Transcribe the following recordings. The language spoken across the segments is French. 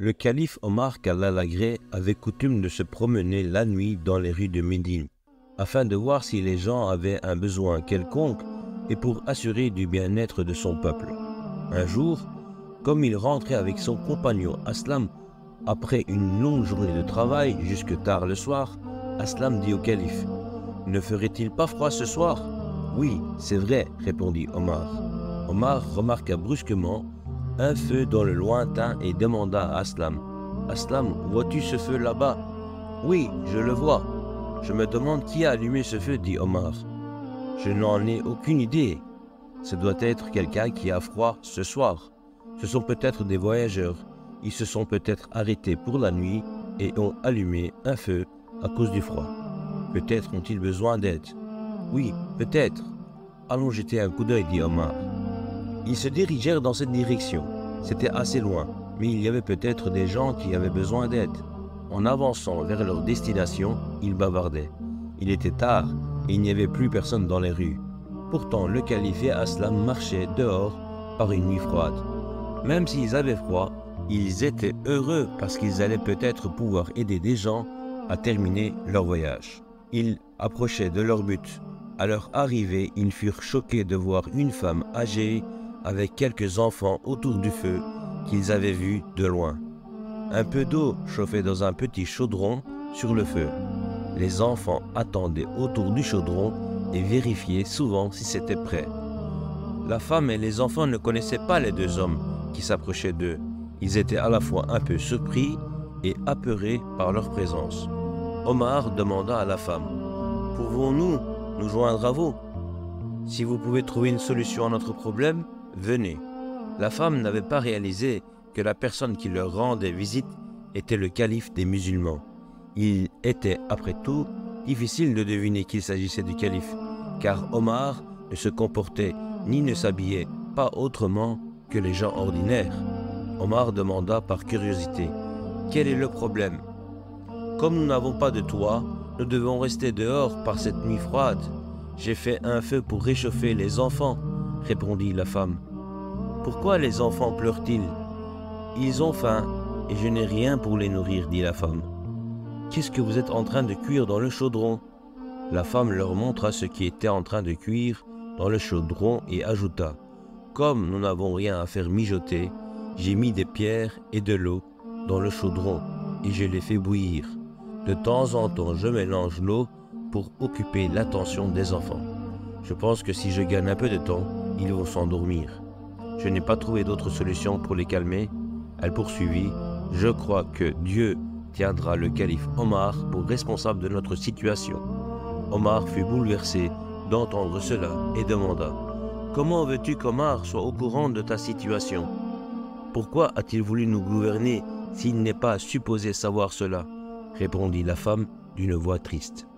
Le calife Omar qu'Allah l'agrée avait coutume de se promener la nuit dans les rues de Médine, afin de voir si les gens avaient un besoin quelconque et pour assurer du bien-être de son peuple. Un jour, comme il rentrait avec son compagnon Aslam, après une longue journée de travail jusque tard le soir, Aslam dit au calife: « Ne ferait-il pas froid ce soir ?»« Oui, c'est vrai, répondit Omar. Omar remarqua brusquement un feu dans le lointain et demanda à Aslam: « Aslam, vois-tu ce feu là-bas ?»« Oui, je le vois. »« Je me demande qui a allumé ce feu, dit Omar. »« Je n'en ai aucune idée. Ce doit être quelqu'un qui a froid ce soir. Ce sont peut-être des voyageurs. Ils se sont peut-être arrêtés pour la nuit et ont allumé un feu à cause du froid. Peut-être ont-ils besoin d'aide. »« Oui, peut-être. Allons jeter un coup d'œil, dit Omar. » Ils se dirigèrent dans cette direction. C'était assez loin, mais il y avait peut-être des gens qui avaient besoin d'aide. En avançant vers leur destination, ils bavardaient. Il était tard et il n'y avait plus personne dans les rues. Pourtant, le calife et Aslam marchaient dehors par une nuit froide. Même s'ils avaient froid, ils étaient heureux parce qu'ils allaient peut-être pouvoir aider des gens à terminer leur voyage. Ils approchaient de leur but. À leur arrivée, ils furent choqués de voir une femme âgée avec quelques enfants autour du feu qu'ils avaient vu de loin. Un peu d'eau chauffait dans un petit chaudron sur le feu. Les enfants attendaient autour du chaudron et vérifiaient souvent si c'était prêt. La femme et les enfants ne connaissaient pas les deux hommes qui s'approchaient d'eux. Ils étaient à la fois un peu surpris et apeurés par leur présence. Omar demanda à la femme: « Pouvons-nous nous joindre à vous? Si vous pouvez trouver une solution à notre problème, venez. » La femme n'avait pas réalisé que la personne qui leur rendait visite était le calife des musulmans. Il était, après tout, difficile de deviner qu'il s'agissait du calife, car Omar ne se comportait ni ne s'habillait pas autrement que les gens ordinaires. Omar demanda par curiosité: « Quel est le problème? » « Comme nous n'avons pas de toit, nous devons rester dehors par cette nuit froide. J'ai fait un feu pour réchauffer les enfants, » répondit la femme. « Pourquoi les enfants pleurent-ils? Ils ont faim et je n'ai rien pour les nourrir, dit la femme. Qu'est-ce que vous êtes en train de cuire dans le chaudron? La femme leur montra ce qui était en train de cuire dans le chaudron et ajouta: Comme nous n'avons rien à faire mijoter, j'ai mis des pierres et de l'eau dans le chaudron et je les fais bouillir. De temps en temps, je mélange l'eau pour occuper l'attention des enfants. Je pense que si je gagne un peu de temps, ils vont s'endormir. Je n'ai pas trouvé d'autre solution pour les calmer. Elle poursuivit: Je crois que Dieu tiendra le calife Omar pour responsable de notre situation. Omar fut bouleversé d'entendre cela et demanda: Comment veux-tu qu'Omar soit au courant de ta situation? Pourquoi a-t-il voulu nous gouverner s'il n'est pas supposé savoir cela? Répondit la femme d'une voix triste.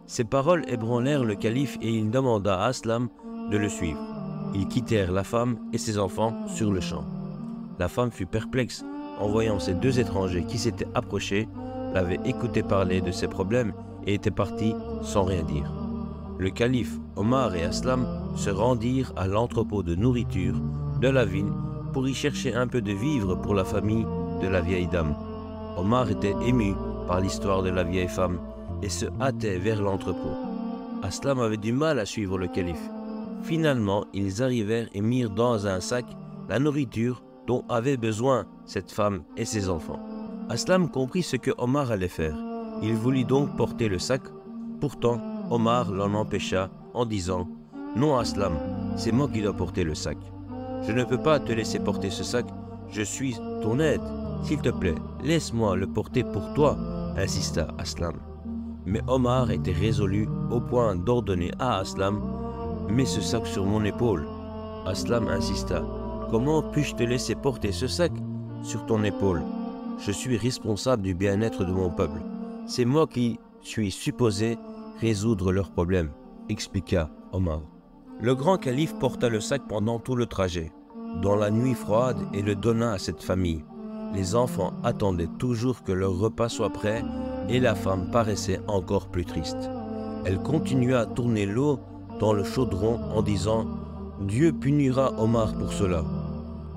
Ces paroles ébranlèrent le calife et il demanda à Aslam de le suivre. Ils quittèrent la femme et ses enfants sur le champ. La femme fut perplexe en voyant ces deux étrangers qui s'étaient approchés, l'avaient écouté parler de ses problèmes et étaient partis sans rien dire. Le calife, Omar et Aslam se rendirent à l'entrepôt de nourriture de la ville pour y chercher un peu de vivres pour la famille de la vieille dame. Omar était ému par l'histoire de la vieille femme et se hâtait vers l'entrepôt. Aslam avait du mal à suivre le calife. Finalement, ils arrivèrent et mirent dans un sac la nourriture dont avaient besoin cette femme et ses enfants. Aslam comprit ce que Omar allait faire. Il voulut donc porter le sac. Pourtant, Omar l'en empêcha en disant: « Non, Aslam, c'est moi qui dois porter le sac. Je ne peux pas te laisser porter ce sac, je suis ton aide. S'il te plaît, laisse-moi le porter pour toi, » insista Aslam. Mais Omar était résolu au point d'ordonner à Aslam: « Mets ce sac sur mon épaule. » Aslam insista: « Comment puis-je te laisser porter ce sac sur ton épaule? Je suis responsable du bien-être de mon peuple. C'est moi qui suis supposé résoudre leurs problèmes, » expliqua Omar. Le grand calife porta le sac pendant tout le trajet, dans la nuit froide, et le donna à cette famille. Les enfants attendaient toujours que leur repas soit prêt et la femme paraissait encore plus triste. Elle continua à tourner l'eau dans le chaudron en disant: « Dieu punira Omar pour cela. »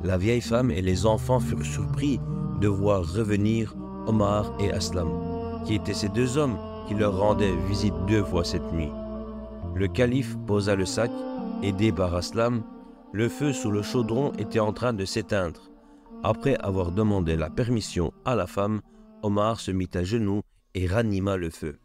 La vieille femme et les enfants furent surpris de voir revenir Omar et Aslam, qui étaient ces deux hommes qui leur rendaient visite 2 fois cette nuit. Le calife posa le sac, aidé par Aslam. Le feu sous le chaudron était en train de s'éteindre. Après avoir demandé la permission à la femme, Omar se mit à genoux et ranima le feu.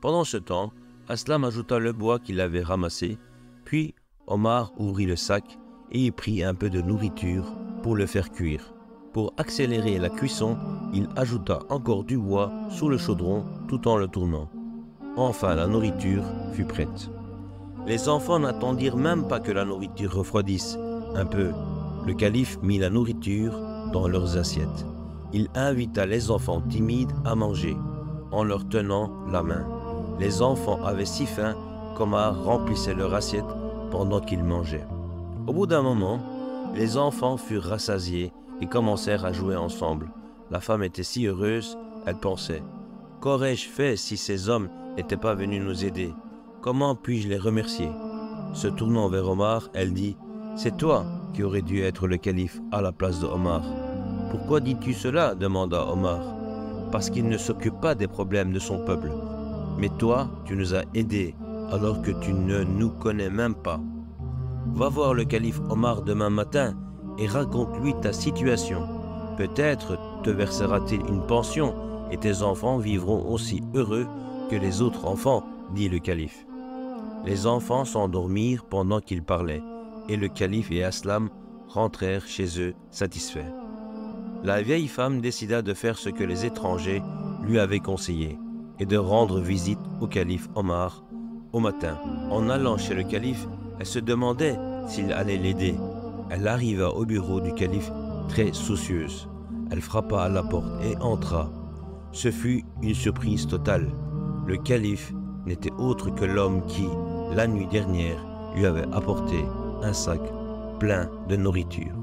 Pendant ce temps, Aslam ajouta le bois qu'il avait ramassé, puis Omar ouvrit le sac et y prit un peu de nourriture pour le faire cuire. Pour accélérer la cuisson, il ajouta encore du bois sous le chaudron tout en le tournant. Enfin, la nourriture fut prête. Les enfants n'attendirent même pas que la nourriture refroidisse un peu. Le calife mit la nourriture dans leurs assiettes. Il invita les enfants timides à manger, en leur tenant la main. Les enfants avaient si faim qu'Omar remplissait leur assiette pendant qu'ils mangeaient. Au bout d'un moment, les enfants furent rassasiés et commencèrent à jouer ensemble. La femme était si heureuse, elle pensait « Qu'aurais-je fait si ces hommes n'étaient pas venus nous aider ? Comment puis-je les remercier ?» Se tournant vers Omar, elle dit « C'est toi qui aurais dû être le calife à la place de Omar. »« Pourquoi dis-tu cela ?» demanda Omar. « Parce qu'il ne s'occupe pas des problèmes de son peuple. Mais toi, tu nous as aidés alors que tu ne nous connais même pas. Va voir le calife Omar demain matin et raconte-lui ta situation. Peut-être te versera-t-il une pension et tes enfants vivront aussi heureux que les autres enfants, dit le calife. » Les enfants s'endormirent pendant qu'il parlait, et le calife et Aslam rentrèrent chez eux satisfaits. La vieille femme décida de faire ce que les étrangers lui avaient conseillé, et de rendre visite au calife Omar au matin. En allant chez le calife, elle se demandait s'il allait l'aider. Elle arriva au bureau du calife très soucieuse. Elle frappa à la porte et entra. Ce fut une surprise totale. Le calife n'était autre que l'homme qui, la nuit dernière, lui avait apporté un sac plein de nourriture.